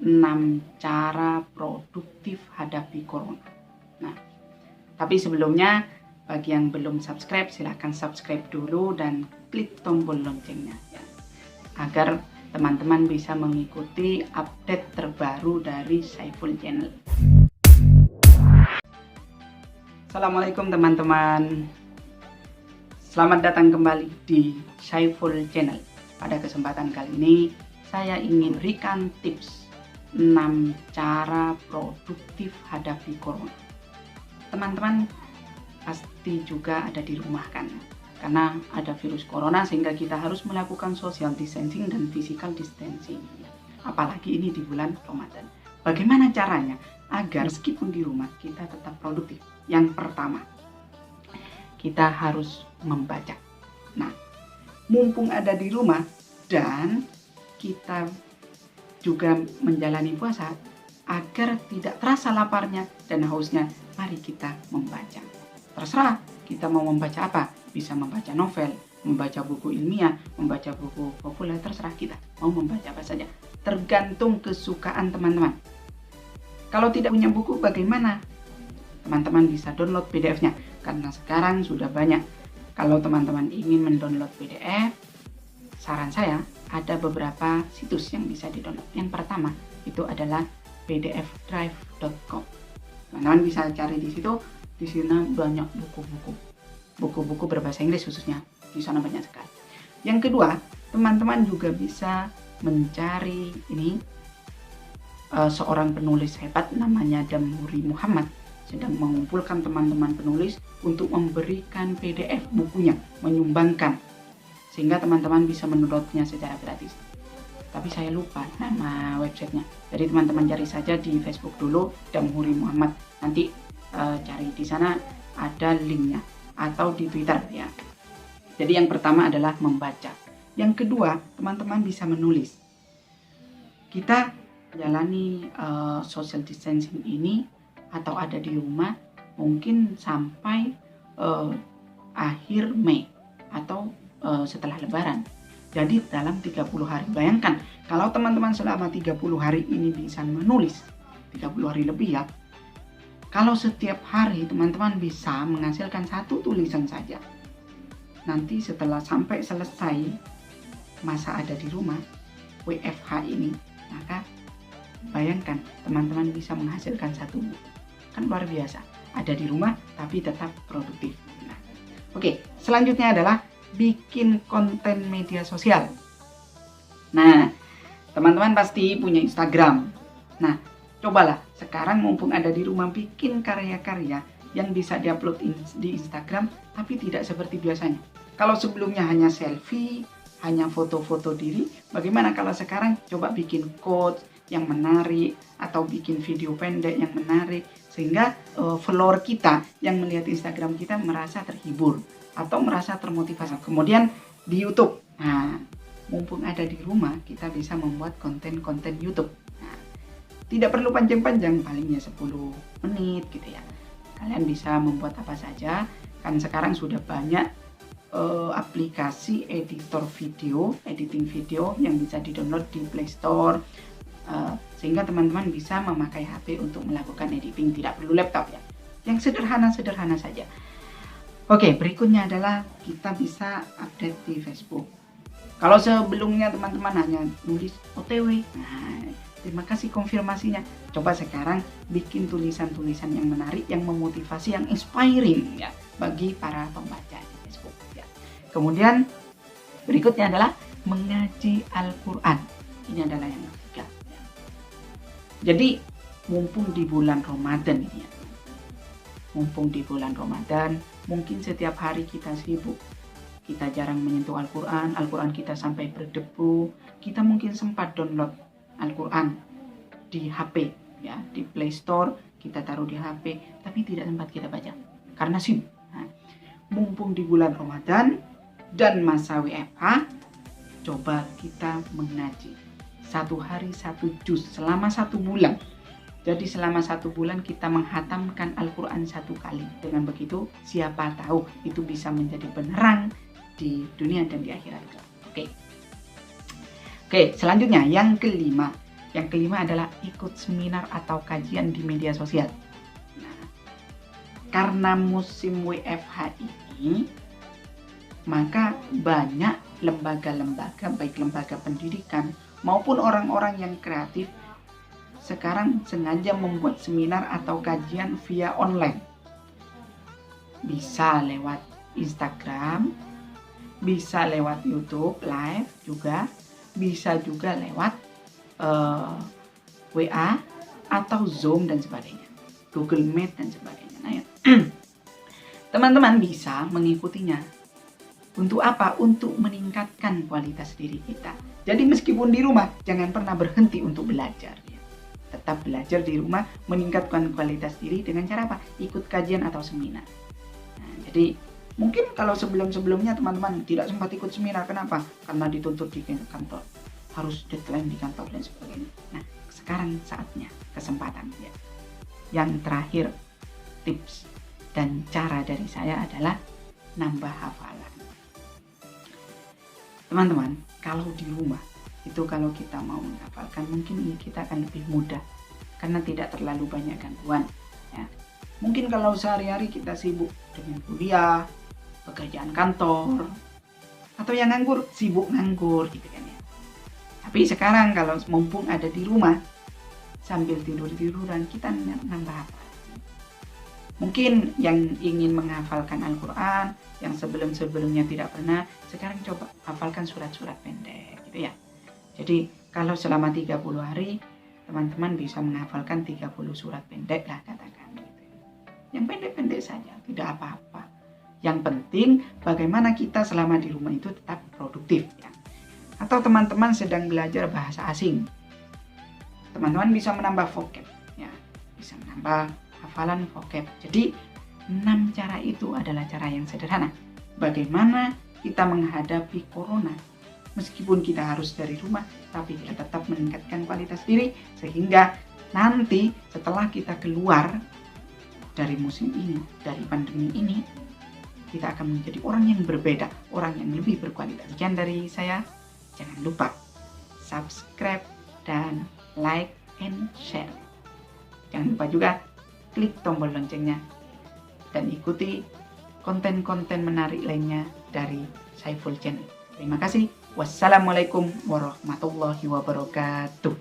6 cara produktif hadapi corona. Nah, tapi sebelumnya bagi yang belum subscribe silahkan subscribe dulu dan klik tombol loncengnya ya, agar teman-teman bisa mengikuti update terbaru dari Saiful Channel. Assalamualaikum teman-teman. Selamat datang kembali di Saiful Channel. Pada kesempatan kali ini saya ingin berikan tips 6 cara produktif hadapi corona. Teman-teman pasti juga ada di rumah kan, karena ada virus corona sehingga kita harus melakukan social distancing dan physical distancing. Apalagi ini di bulan Ramadan. Bagaimana caranya agar meskipun di rumah kita tetap produktif? Yang pertama, kita harus membaca. Nah, mumpung ada di rumah dan kita juga menjalani puasa, agar tidak terasa laparnya dan hausnya, mari kita membaca. Terserah kita mau membaca apa, bisa membaca novel, membaca buku ilmiah, membaca buku populer, terserah kita mau membaca apa saja, tergantung kesukaan teman-teman. Kalau tidak punya buku bagaimana? Teman-teman bisa download PDF-nya, karena sekarang sudah banyak. Kalau teman-teman ingin mendownload PDF, saran saya ada beberapa situs yang bisa di-download. Yang pertama itu adalah pdfdrive.com. Teman-teman bisa cari di situ. Di sana banyak buku-buku berbahasa Inggris khususnya. Di sana banyak sekali. Yang kedua, teman-teman juga bisa mencari ini seorang penulis hebat namanya Damhuri Muhammad sedang mengumpulkan teman-teman penulis untuk memberikan PDF bukunya, menyumbangkan, sehingga teman-teman bisa mendownloadnya secara gratis. Tapi saya lupa nama websitenya, jadi teman-teman cari saja di Facebook dulu Damhuri Muhammad, nanti cari di sana ada linknya, atau di Twitter ya. Jadi yang pertama adalah membaca. Yang kedua, teman-teman bisa menulis. Kita menjalani social distancing ini atau ada di rumah mungkin sampai akhir Mei atau setelah Lebaran. Jadi dalam 30 hari. Bayangkan kalau teman-teman selama 30 hari ini bisa menulis 30 hari lebih ya. Kalau setiap hari teman-teman bisa menghasilkan satu tulisan saja. Nanti setelah sampai selesai masa ada di rumah WFH ini, maka bayangkan teman-teman bisa menghasilkan satu buku. Kan luar biasa, ada di rumah tapi tetap produktif. Nah, oke, selanjutnya adalah bikin konten media sosial. Nah, teman-teman pasti punya Instagram. Nah, cobalah sekarang mumpung ada di rumah bikin karya-karya yang bisa diupload di Instagram tapi tidak seperti biasanya. Kalau sebelumnya hanya selfie, hanya foto-foto diri, bagaimana kalau sekarang coba bikin quotes yang menarik atau bikin video pendek yang menarik, sehingga follower kita yang melihat Instagram kita merasa terhibur atau merasa termotivasi. Kemudian di YouTube, nah mumpung ada di rumah kita bisa membuat konten-konten YouTube. Nah, tidak perlu panjang-panjang, palingnya 10 menit gitu ya. Kalian bisa membuat apa saja, kan sekarang sudah banyak aplikasi editing video yang bisa di-download di Play Store. Sehingga teman-teman bisa memakai HP untuk melakukan editing, tidak perlu laptop ya, yang sederhana saja. Oke, berikutnya adalah kita bisa update di Facebook. Kalau sebelumnya teman-teman hanya nulis OTW, nah terima kasih konfirmasinya, coba sekarang bikin tulisan-tulisan yang menarik, yang memotivasi, yang inspiring ya bagi para pembaca di Facebook ya. Kemudian berikutnya adalah mengaji Al-Quran. Ini adalah yang ketiga. Jadi mumpung di bulan Ramadan ini ya, mumpung di bulan Ramadan, mungkin setiap hari kita sibuk, kita jarang menyentuh Al-Quran, Al-Quran kita sampai berdebu, kita mungkin sempat download Al-Quran di HP ya, di Play Store, kita taruh di HP, tapi tidak sempat kita baca karena sibuk. Nah, mumpung di bulan Ramadan dan masa WFH, coba kita mengaji. 1 hari 1 juz selama 1 bulan. Jadi selama 1 bulan kita menghatamkan Al-Quran 1 kali. Dengan begitu siapa tahu itu bisa menjadi penerang di dunia dan di akhirat. Oke, selanjutnya yang kelima, Yang kelima adalah ikut seminar atau kajian di media sosial. Nah, karena musim WFH ini, maka banyak lembaga-lembaga, baik lembaga pendidikan maupun orang-orang yang kreatif, sekarang sengaja membuat seminar atau kajian via online. Bisa lewat Instagram, bisa lewat YouTube live juga, bisa juga lewat WA atau Zoom dan sebagainya, Google Meet dan sebagainya. Nah, ya. Teman-teman bisa mengikutinya. Untuk apa? Untuk meningkatkan kualitas diri kita. Jadi meskipun di rumah, jangan pernah berhenti untuk belajar. Ya. Tetap belajar di rumah, meningkatkan kualitas diri dengan cara apa? Ikut kajian atau seminar. Nah, jadi mungkin kalau sebelum-sebelumnya teman-teman tidak sempat ikut seminar, kenapa? Karena dituntut di kantor, harus deadline di kantor dan sebagainya. Nah, sekarang saatnya, kesempatan ya. Yang terakhir, tips dan cara dari saya adalah nambah hafalan. Teman-teman, kalau di rumah itu kalau kita mau menghafalkan, mungkin kita akan lebih mudah karena tidak terlalu banyak gangguan ya. Mungkin kalau sehari-hari kita sibuk dengan kuliah, pekerjaan kantor, atau yang nganggur, sibuk nganggur gitu kan ya. Tapi sekarang kalau mumpung ada di rumah, sambil tidur-tiduran, kita nambah hafalan. Mungkin yang ingin menghafalkan Al-Quran, yang sebelum-sebelumnya tidak pernah, sekarang coba hafalkan surat-surat pendek gitu ya. Jadi kalau selama 30 hari, teman-teman bisa menghafalkan 30 surat pendek lah katakan gitu. Yang pendek-pendek saja, tidak apa-apa. Yang penting bagaimana kita selama di rumah itu tetap produktif ya. Atau teman-teman sedang belajar bahasa asing, teman-teman bisa menambah vocab ya, bisa menambah hafalan vocab. Jadi 6 cara itu adalah cara yang sederhana bagaimana kita menghadapi corona. Meskipun kita harus dari rumah, tapi kita tetap meningkatkan kualitas diri sehingga nanti setelah kita keluar dari musim ini, dari pandemi ini, kita akan menjadi orang yang berbeda, orang yang lebih berkualitas. Sekian dari saya. Jangan lupa subscribe dan like and share. Jangan lupa juga klik tombol loncengnya dan ikuti konten-konten menarik lainnya dari Saiful Channel. Terima kasih. Wassalamualaikum warahmatullahi wabarakatuh.